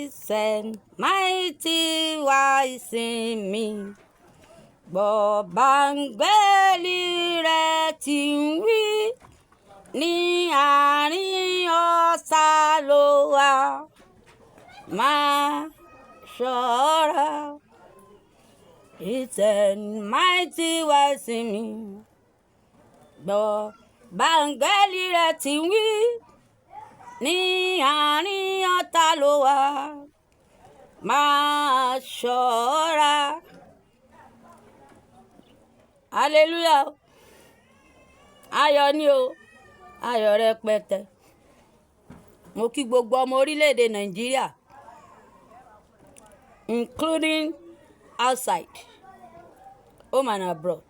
Is and mighty wise in me. Bọ́ báńgẹ́lì rẹ̀ ti ń wí ní àárín ọ̀sà ló wà. Máa ṣọ́ra. Is and mighty wise in me. Bọ́ báńgẹ́lì rẹ̀ ti ń wí ní àárín ọ̀tá ló wà. Máa ṣọ́ra. Hallelujah. Ayọ̀ ni o. Ayọ̀ rẹpẹtẹ. Mo kí gbogbo ọmọ orílẹ̀-èdè Nàìjíríà, including outside, home and abroad.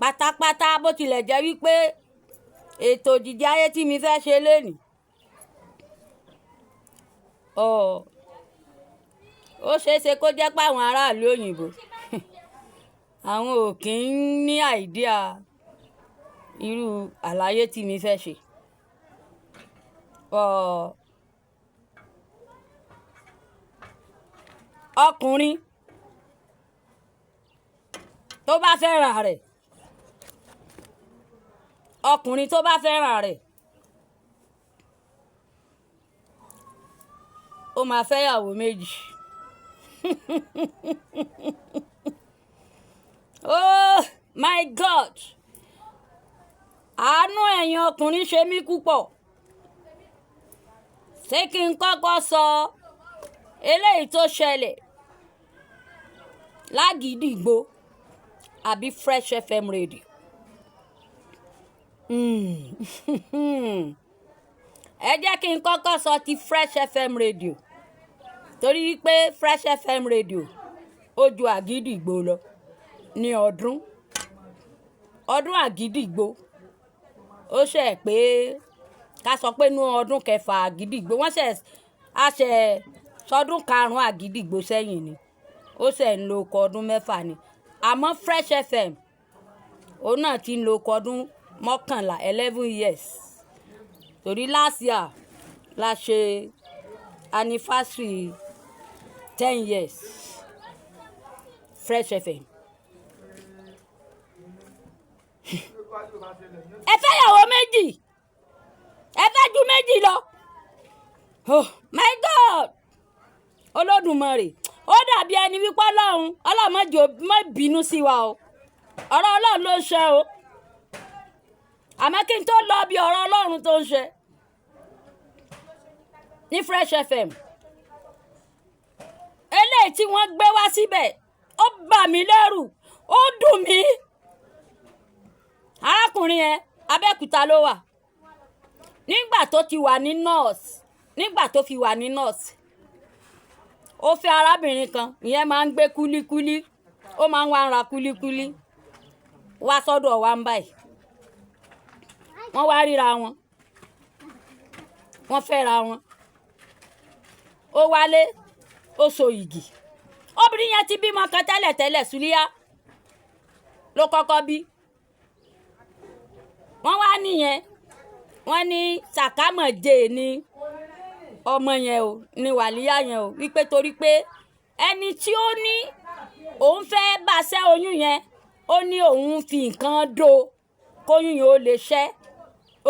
Pátápátá bó tilẹ̀ jẹ́ wípé ètò òjìji ayé tí mi fẹ́ ṣe lénìí. Ó ṣeéṣe kó jẹ́ pé àwọn aráàlú òyìnbó àwọn ò kí ń ní àìdíà irú àlàyé tí mi fẹ́ ṣe. Ọkùnrin tó bá fẹ́ràn rẹ̀, ọkùnrin tó bá fẹ́ràn rẹ̀, ó máa fẹ́yàwó méjì. Oh my God! Àánú ẹ̀yin ọkùnrin ṣe mí púpọ̀. Ṣé kí n kọ́kọ́ sọ eléyìí tó ṣẹlẹ̀ lágídígbò àbí Fresh FM radio? Ẹ jẹ́ kí n kọ́kọ́ sọ ti Fresh FM radio torí wípé Fresh FM radio ó ju àgídígbò lọ ní ọdún àgídígbò. Ó ṣe pé ká sọ pé ní ọdún kẹfà àgídígbò wọ́n ṣe sọdún karùn-ún àgídígbò sẹ́yìn ni. Ó ṣe ń lo ọkọ̀ ọdún mẹ́fà ni. Àmọ́ Fresh FM òun náà ti ń lo ọkọ̀ ọdún 11 years. Torí last year la ṣe anniversary 10 years Fresh FM. Ẹ fẹ́ yàwó méjì, ẹ fẹ́ ju méjì lọ. Oh my God! Olódùmarè, ó dàbí ẹni wípé Ọlọ́run má bínú sí wa o. Ọ̀rọ̀ Ọlọ́run ló ń ṣe o. Àmọ́ kí n tó lọ bí ọ̀rọ̀ Ọlọ́run tó ń ṣe ní Fresh FM, eléyìí tí wọ́n gbé wá síbẹ̀ ó bà mí lẹ́rù, ó dùn mí. Arákùnrin yẹn Abẹ́òkúta ló wà. Nígbà tó fi wà ní nọ́ọ̀sì, ó fẹ́ arábìnrin kan, ìyẹn máa ń gbé kúlíkúlí, ó máa ń wá ra kúlíkúlí wá sọ́dọ̀ wa ń báyìí. Wọ́n wá ríra wọn, wọ́n fẹ́ra wọn. Ó wálé, ó so igi. Obìnrin yẹn ti bímọ kan tẹ́lẹ̀ Súlíyá ló kọ́kọ́ bí. Wọ́n wá nìyẹn, wọ́n ní sàkámọ̀jé ní ọmọ yẹn o, ní wàlíyá yẹn o, wípé torí pé ẹni tí ó ní òun fẹ́ bá ṣẹ́ oyún yẹn, ó ní òun fi nǹkan dó kóyún yẹn ó lè ṣẹ́,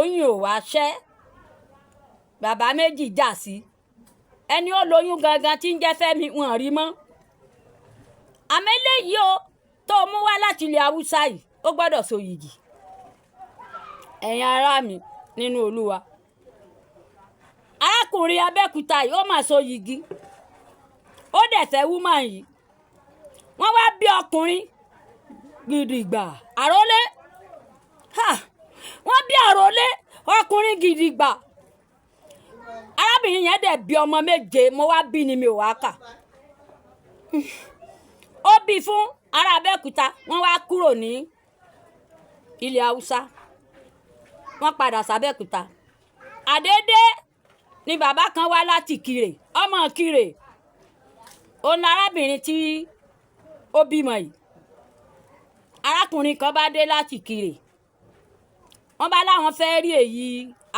oyún ò wá ṣẹ́. Bàbá méjì jà sí. Ẹni ó lóyún gangan tí ń jẹ́ Fẹ́mi wọn rí mọ́. Àmọ́ eléyìí o tó mú wá láti ilẹ̀ Haúsá yìí, ó gbọ́dọ̀ so yìgì. Ẹ̀yin ará mi nínú Olúwa, arákùnrin Abẹ́òkúta yìí ó mà so yìgì. Ó dẹ̀ fẹ́ woman yìí. Wọ́n wá bí ọkùnrin gidigba àrólé. Wọ́n bí àrólé ọkùnrin gidigba. Arábìnrin yẹn dẹ̀ bí ọmọ 7, mo wá bí ni mi ò wá kà. Ó bí fún ará Abẹ́òkúta, wọ́n wá kúrò ní ilẹ̀ Haúsá, wọ́n padà s'Abẹ́òkúta. Àdédé ni bàbá kan wá láti Ìkirè, ọmọ Ìkirè. Òun ni arábìnrin tí ó bímọ yìí. Arákùnrin kan bá dé láti Ìkirè. Wọ́n bá láwọn fẹ́ rí èyí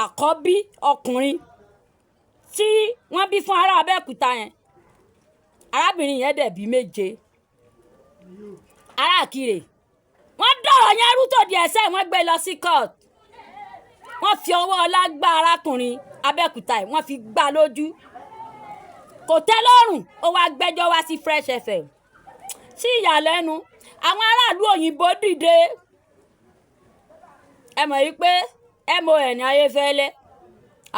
àkọ́bí ọkùnrin tí wọ́n bí fún ará Abẹ́òkúta yẹn arábìnrin yẹn dẹ̀ bí méje ará Ìkirè wọ́n dọ̀rọ̀ yẹn rú tó di ẹsẹ̀ wọ́n gbé lọ sí court wọ́n fi ọwọ́ ọlá gbá arákùnrin Abẹ́òkúta yìí wọ́n fi gbá lójú kò tẹ́ lọ́rùn ó wá gbẹ́jọ́ wá sí Fresh FM sí ìyàlẹ́nu àwọn aráàlú òyìnbó dìde ẹ mọ̀ yìí pé MON Ayéfẹ́lẹ́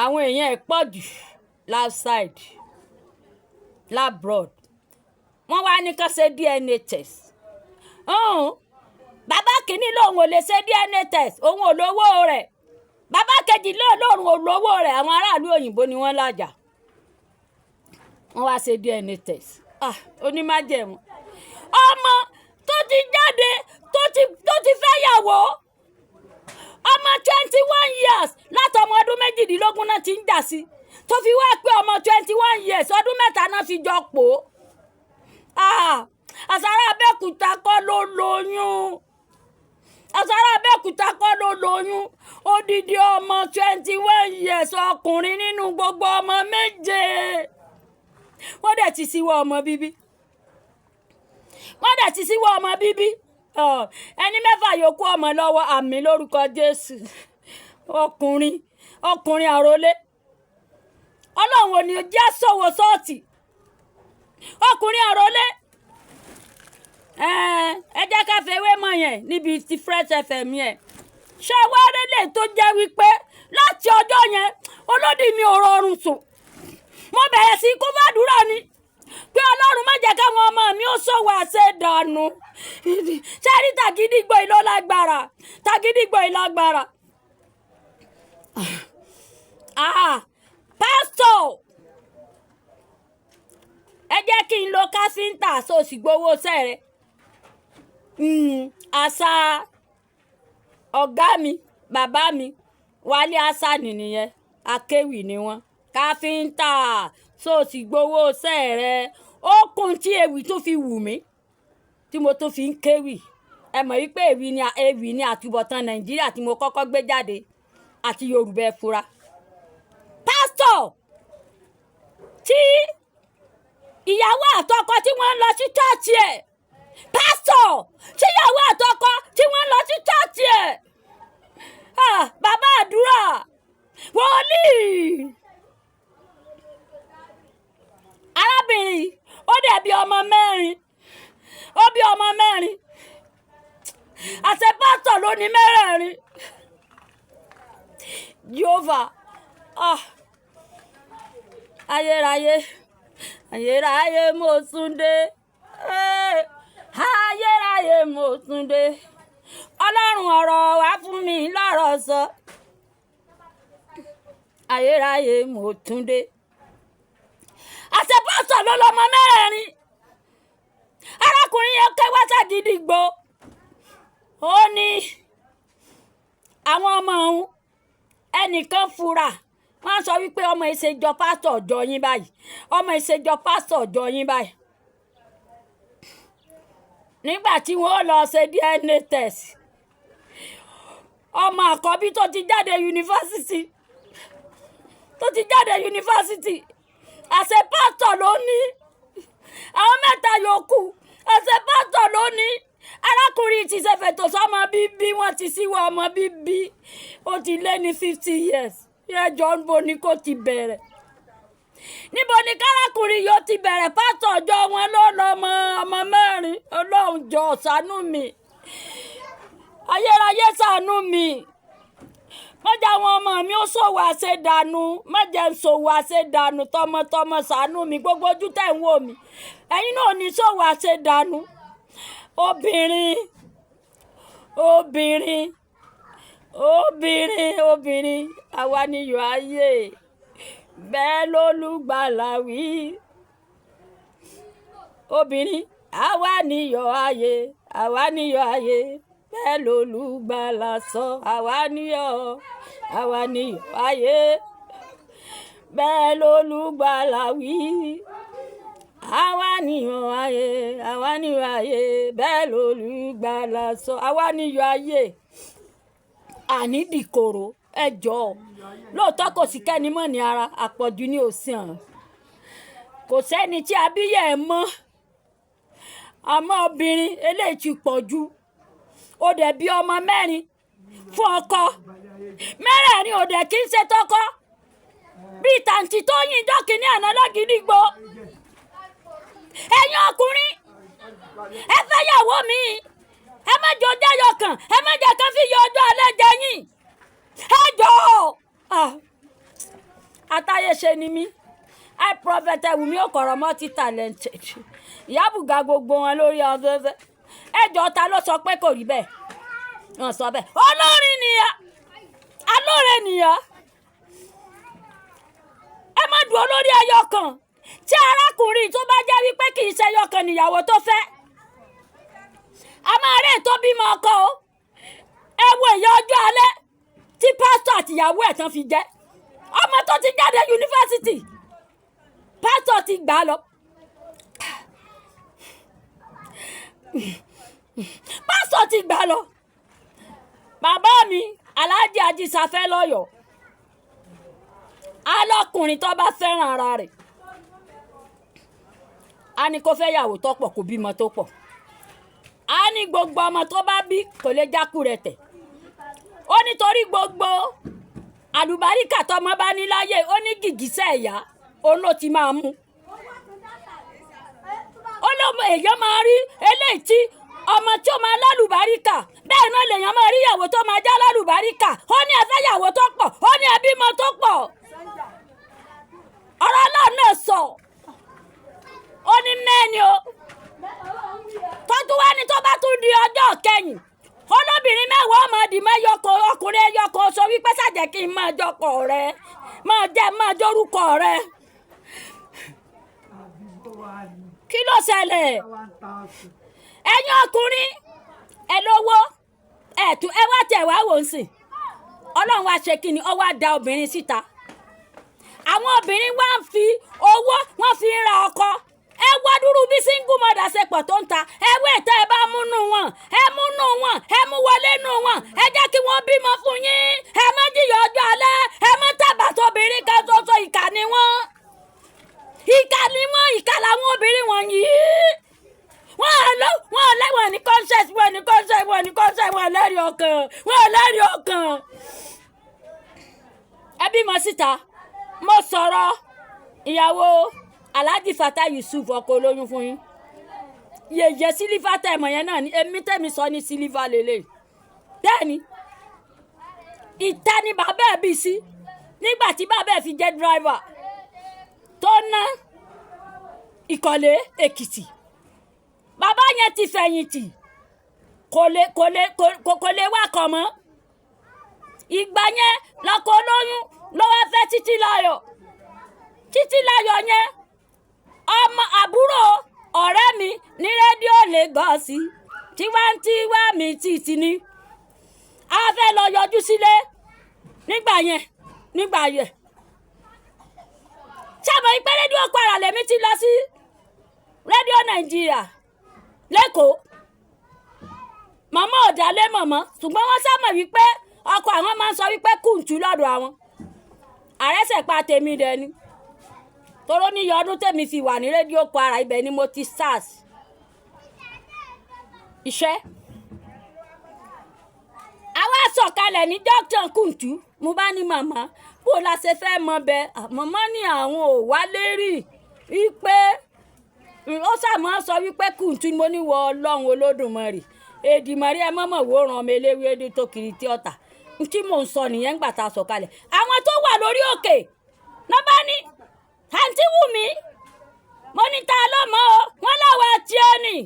àwọn èèyàn ẹ̀ pọ̀ jù outside labroad wọ́n wá ní kán ṣe DNA test bàbá kìíní lòun ò lè ṣe DNA test òun ò lówó rẹ̀ bàbá kejì lòun ò lówó rẹ̀ àwọn aráàlú òyìnbó ni wọ́n lájà wọ́n wá ṣe DNA test onímájẹ̀mú ọmọ tó ti jáde tó ti fẹ́ yàwó ọmọ 21 years látọmọ ọdún méjìdínlógún náà ti ń jà sí tó fi wá pé ọmọ 21 years ọdún mẹ́ta náà fi jọ pò àsárá Abẹ́òkúta kọ́ ló lóyún àsárá Abẹ́òkúta kọ́ ló lóyún odidi ọmọ 21 years ọkùnrin nínú gbogbo ọmọ méje wọ́n dẹ̀ ti síwọ́ ọmọ bíbí ẹni mẹ́fà yòókù ọmọ lọ́wọ́ àmì lórúkọ Jésù ọkùnrin àrólé ọlọ́run ò ní jẹ́ sọ̀wọ́ sọ́ọ̀tì ọkùnrin àrólé ẹ jẹ́ ká fewé mọ̀ yẹn níbi ti Fresh FM yẹn ṣé wá rélé tó jẹ́ wípé láti ọjọ́ yẹn olódì mi ò rọrùn sùn mo bẹ̀rẹ̀ sí kó fàdúrà ni pé ọlọ́run má jẹ́ káwọn ọmọ mi ó ṣòwò àṣẹ dànù ṣẹ́rí tàgídígbò ìlọ́lágbára pásítọ̀ ẹ jẹ́ kí n lo káfíńtà sóòsì gbowó sẹ́rẹ̀ àṣà ọ̀gá mi bàbá mi Wálé Hassani nìyẹn akéwì ni wọ́n káfíńtà sóòsì gbowó sẹ́rẹ̀ ó kún tí ewì tó fi wù mí tí mo tó fi ń kéwì ẹ mọ̀ wípé ewì ni àtúbọ̀tán Nàìjíríà tí mo kọ́kọ́ gbé jáde àti Yorùbá ẹ fura pásítọ̀ tí ìyàwó àtọkọ tí wọ́n ń lọ sí chọ́ọ̀chì ẹ̀ pásítọ̀ tí ìyàwó àtọkọ tí wọ́n ń lọ sí chọ́ọ̀chì ẹ̀ bàbá àdúrà wòlíì arábìnrin ó dẹ̀ bí ọmọ mẹ́rin àṣẹ pásítọ̀ ló ní mẹ́rẹ̀ẹ̀rin Jehovah ayérayé mo tún dé ayérayé mo tún dé ọlọ́run ọ̀rọ̀ wá fún mi lọ́rọ̀ sọ ayérayé mo tún dé àṣẹ pásítọ̀ ló lọ́mọ mẹ́rẹ̀ẹ̀rin arákùnrin yẹn kẹwàá Sàgídígbò ó ní àwọn ọmọ òun ẹnìkan fura wọ́n sọ wípé ọmọ ìṣèjọ pásítọ̀ ọjọ́ yín báyìí nígbà tí wọ́n lọ ṣe DNA test ọmọ àkọ́bí tó ti jáde yunifásitì àṣẹ pásítọ̀ ló ní àwọn mẹ́ta yòókù àṣẹ pásítọ̀ ló ní arákùnrin ti ṣe fètò sọ́mọ bíbí wọ́n ti síwọ́ ọmọ bíbí ó ti lé ní 50 years ẹjọ́ níbo ni kò ti bẹ̀rẹ̀ níbo ni kárákùnrin yóò ti bẹ̀rẹ̀ pásítọ̀ ọjọ́ wọn ló lọ́mọ ọmọ mẹ́rin ọlọ́run jọ ṣàánú mi ayérayé ṣàánú mi mọ́jà àwọn ọmọ mi ó ṣòwò àṣedànù mọ́jà ń ṣòwò àṣedànù tọmọtọmọ ṣàánú mi gbogbo ojú tẹ̀ ń wò mí ẹ̀yin náà ní ṣòwò àṣedànù obìnrin àwa níyọ̀ ayé bẹ́ẹ̀ lólùgbàlà wí obìnrin àwa níyọ̀ ayé bẹ́ẹ̀ lólùgbàlà sọ àwa níyọ̀ ayé bẹ́ẹ̀ lólùgbàlà wí àwa níyọ̀ ayé bẹ́ẹ̀ lólùgbàlà sọ àwa níyọ̀ ayé ànídìkòrò ẹ jọ̀ọ́ lóòótọ́ kò sí kẹ́ni mọ̀ ní ara àpọ̀jù ní òsàn kò sẹ́ni tí abíyẹ̀ ẹ̀ mọ́ àmọ́ obìnrin eléyìí ti pọ̀ jù ó dẹ̀ bí ọmọ mẹ́rin fún ọkọ mẹ́rẹ̀ẹ̀rin ò dẹ̀ kí ń ṣe tọkọ bíi tàǹtì tó yìn dọ́kìnní àná lọ́gìdìgbò ẹ̀yin ọkùnrin ẹ fẹ́ yàwó mi ẹ má jọ jáyọ kan ẹ má jẹ́ kán fi yọ ọjọ́ alẹ́ jẹ yín ẹ jọ̀ọ́ àtàyèṣe ni mí I prophet Wùmí Òkọ̀rọ̀ multi talented ìyábùgà gbogbo wọn lórí afẹ́fẹ́ ẹ jọ̀ọ́ ta ló sọ pé kò rí bẹ́ẹ̀ wọ́n sọ bẹ́ẹ̀ olórin nìyà alóore nìyà ẹ má dúró lórí ẹyọ kan tí arákùnrin tó bá jẹ́ wípé kì í ṣe ẹyọ kan níyàwó tó fẹ́ a máa rẹ̀ tó bímọ ọkọ o ẹ wo ìyá ọjọ́ alẹ́ tí pásítọ̀ àtìyàwó ẹ̀ tán fi jẹ́ ọmọ tó ti jáde yunifásitì pásítọ̀ ti gbà á lọ pásítọ̀ ti gbà á lọ bàbá mi Alhaji Ajísafẹ́ lọ́yọ̀ọ́ alọ́kùnrin tó bá fẹ́ràn ara rẹ̀ a ní kó fẹ́ yàwó tó pọ̀ kó bímọ tó pọ̀ a ní gbogbo ọmọ tó bá bí kò lè jákù rẹ̀ tẹ̀ ó nítorí gbogbo àlùbáríkà tọmọ bá ní láyé ó ní gìgísẹ̀ ẹ̀yà òun ló ti máa mú ó lọ́mọ èèyàn máa rí eléyìí tí ọmọ tí ó máa lálùbáríkà bẹ́ẹ̀ náà lèèyàn máa rí ìyàwó tó máa já lálùbáríkà ó ní ẹ fẹ́ yàwó tó pọ̀ ó ní ẹ bímọ tó pọ̀ ọ̀rọ̀ Ọlọ́run náà sọ ó ní mẹ́ni o tọ́jú wá ní tó bá tún di ọjọ́ kẹyìn olóbìnrin mẹ́wàá ọmọ dì mọ́ ẹyọkọ ọkùnrin ẹyọkọ sọ wípé ṣàjẹ́ kí n máa jọkọ̀ rẹ máa jórúkọ rẹ kí ló ṣẹlẹ̀ ẹ̀yin ọkùnrin ẹ lówó ẹ wá tẹ̀ wá wò ń sìn Ọlọ́run wá ṣe kí ni ó wá da obìnrin síta àwọn obìnrin wá ń fi owó wọ́n fi ń ra ọkọ ẹ wá dúró bí single mother ṣe pọ̀ tó ń ta ẹ wé tẹ́ ẹ bá múnú wọn ẹ múnú wọn ẹ mú wọlé nù wọn ẹ jẹ́ kí wọ́n bímọ fún yín ẹ má jìyà ọjọ́ alẹ́ ẹ má tàbà tóbìnrin kan ṣoṣo ìkà ni wọ́n ìkà làwọn obìnrin wọ̀nyí wọ́n ní conscience wọ́n ní lẹ́rìí ọkàn ẹ bímọ síta mo sọ̀rọ̀ ìyàwó Alhaji Fatai Yusuf ọkọ olóyún fún yín yèyé sílífà tẹ̀mọ̀ yẹn náà ni èmi tẹ̀mí sọ ní sílífà lélẹ̀ bẹ́ẹ̀ni ìta ni bàbá ẹ̀ bí sí nígbà tí bàbá ẹ̀ fi jẹ́ dírìvà tó ná Ìkọ̀lé Èkìtì bàbá yẹn ti fẹ̀yìntì kò lè wá kọ̀ mọ́ ìgbà yẹn lọkọ olóyún ló wá fẹ́ Títílayọ̀ yẹn ọmọ àbúrò ọ̀rẹ́ mi ní rédíò Lagos Tiwantiwa mi títí ni a fẹ́ lọ yọjú sílé nígbà yẹn sábà ìpẹ́ rédíò Kwara lèmi ti lọ sí rédíò Nàìjíríà lẹ́kọ̀ọ́ màmá ọ̀dàlẹ́ mọ̀mọ́ ṣùgbọ́n wọ́n sábà wípé ọkọ àwọn máa ń sọ wípé kùntù lọ́dọ̀ àwọn àrẹ́sẹ̀pá tèmi dẹ̀ ni toró ní ọdún tèmi fi wà ní rédíò Kwara ibẹ̀ ni mo ti sars iṣẹ́ àwa sọ̀kalẹ̀ ní dókítà kùntù mo bá ní màmá bó la ṣe fẹ́ mọ bẹ́ẹ̀ màmá ní àwọn ò wálé rí wípé ó sàmọ́ sọ wípé kùntù ni mo ní wọ Ọlọ́run Olódùmarè Èdùmàrè ẹ mọ̀mọ̀ wo ràn mí eléwé ẹdí tó kiri tí ọ̀tà tí mò ń sọ nìyẹn ńgbà tá a sọ̀kalẹ̀ àwọn tó wà lórí òkè náà bá ní àǹtí Wùmí mo ní ta ló mọ̀ ọ́ wọ́n láwọn àti ẹni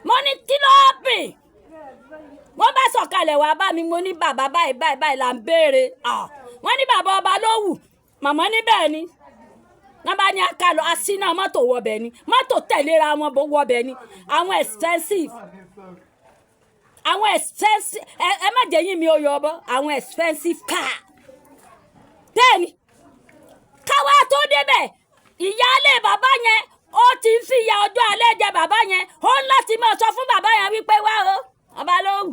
mo ní kí ló pè wọ́n bá sọ̀kalẹ̀ wá bá mi mo ní bàbá báyìí là ń béèrè wọ́n ní bàbá ọba ló wù màmá níbẹ̀ ni wọ́n bá ní akálọ̀ asínà mọ́tò wọbẹ̀ ni mọ́tò tẹ̀léra wọn bó wọbẹ̀ ni àwọn expensive ẹ má jẹ́ yín mi ó yọ ọbọ̀ àwọn expensive car bẹ́ẹ̀ ni káwá tó débẹ̀ ìyáálé bàbá yẹn ó ti ń fi ìyà ọjọ́ alẹ́ jẹ bàbá yẹn ó ń láti máa sọ fún bàbá yẹn wípé wá o ọba ló wù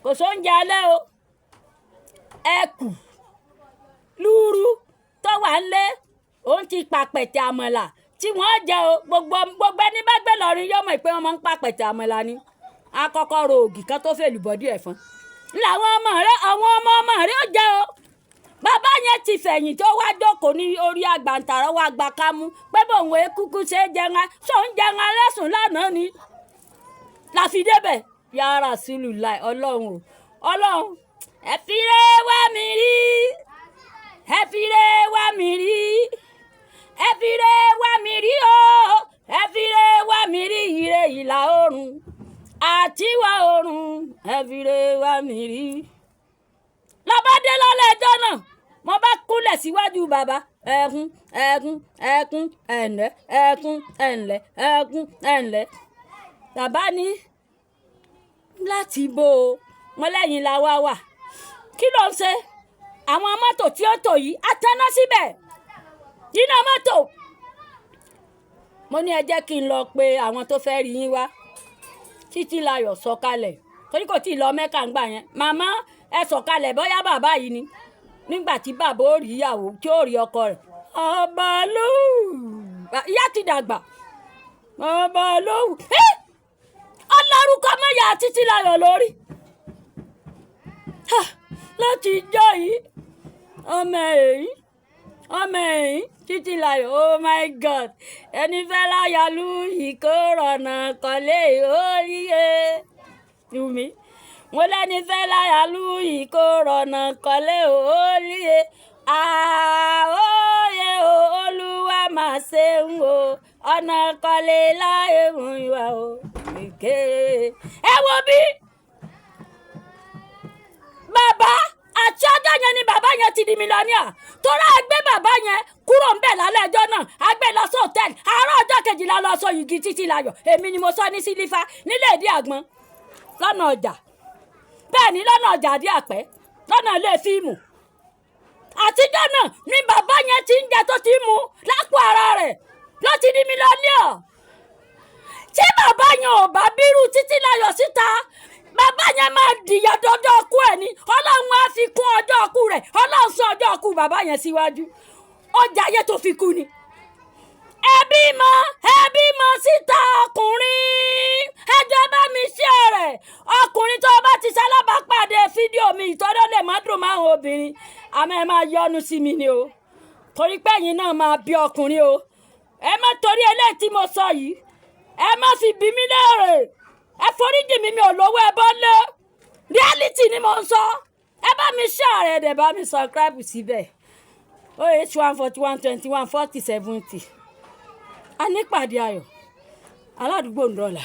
kò sóúnjẹ alẹ́ o ẹkù lúrú tó wà ń lé òun ti pàpẹ̀tẹ̀ àmàlà tí wọ́n jẹ o gbogbo ẹni bá gbé lọ́rin yóò mọ̀ pé wọ́n máa ń pàpẹ̀tẹ̀ àmàlà ni akọ́kọ́ ro ògì kan tó fèlú bọ́dí ẹ̀fọn làwọn ọmọ rẹ ó jẹ o bàbá yẹn ti fẹ̀yìn tó wá jókòó ní orí àgbàǹtàrọ̀ wá gba kámú pé bòun èkúkú ṣe é jẹun ṣóun jẹun alẹ́sùn lánàá ni la fi débẹ̀ yàrá sílùú láì ọlọ́run ẹ fi re wá mi rí ẹ fi re wá mi rí ẹ fi re wá mi rí o ẹ fi re wá mi rí ire ìlà oòrùn àtiwá oòrùn ẹ fi re wá mi rí. lọ́ba dé lọ́lẹ̀ ẹjọ́ náà mo bá kúnlẹ̀ síwájú bàbá ẹkún ẹ̀ǹlẹ́ ẹkún ẹ̀ǹlẹ́ ẹkún ẹ̀ǹlẹ́ bàbá ní láti bó o wọn lẹ́yìn la wá wà kí ló ń ṣe àwọn mọ́tò tí ó tò yìí àtàná síbẹ̀ nínú mọ́tò mo ní ẹ jẹ́ kí n lọ pe àwọn tó fẹ́ rí yín wá Títílayọ̀ sọ̀kalẹ̀ torí kò tí ì lọ Mẹ́kà ńgbà yẹn màmá ẹ sọ̀kalẹ̀ bóyá bàbá yìí ni nígbà tí bàbá ó rí ìyàwó tí ó rí ọkọ rẹ̀ ọba lóhùn ìyá ti dàgbà ọba lóhùn ọlọ́rùkọ mọ́yà Títílayọ̀ lórí láti jọ yìí ọmọ èyí Títílayọ̀ oh my god ẹni fẹ́ láyàlú ìkórọ̀nà kọ́lé oríye yùmí mo lẹ́ni fẹ́ láyàlú ìkórọ̀nà kọ́lé oríye àóyè olúwa máa ṣe ń wo ọ̀nà kọ́lé láyé mú ìwà o ẹ wo bí bàbá àti ọjọ́ yẹn ni bàbá yẹn ti di mílíọ̀nìà torí àgbẹ̀ bàbá yẹn kúrò ń bẹ̀ lálẹ́ ọjọ́ náà àgbẹ̀ lọ sí hòtẹ́ẹ̀lì àárọ̀ ọjọ́ kejìlá lọ sọ yìgì Títílayọ̀ èmi ni mo sọ ní sílífà nílé ìdí àgbọn lọ́nà ọjà bẹ́ẹ̀ ni lọ́nà ọjà àdí àpẹ́ lọ́nà ilé fíìmù àtijọ́ náà ni bàbá yẹn ti ń jẹ tó ti mu lápò ara rẹ̀ ló ti di mílíọ̀nìà tí bàbá yẹn ò bá bírú Títílayọ̀ síta bàbá yẹn máa dìyà dọjọ́ ọkú ẹ̀ ni ọlọ́run á fi kún ọjọ́ ọkú rẹ̀ ọlọ́run sọ ọjọ́ ọkú bàbá yẹn síwájú ọjà ayé tó fi kú ni. ẹbí mọ síta ọkùnrin ẹjọ́ bá mi ṣe rẹ̀ ọkùnrin tó bá ti ṣalábàápàdé fídíò mi ìtọ́jọ́ lè má dùn máa ń obìnrin àmọ́ ẹ máa yọnu sí mi ni o torí pé ẹ̀yin náà máa bí ọkùnrin o ẹ má torí eléyìí tí mo sọ yìí ẹ má fi bí mi léèrè ẹ foríjì mi ò lówó ẹ bọ́ lé reality ni mo ń sọ ẹ bá mi share ẹ dẹ̀ bá mi subscribe síbẹ̀ 08141214070 a nípàdé ayọ̀ aládùúgbò ń dọ́là.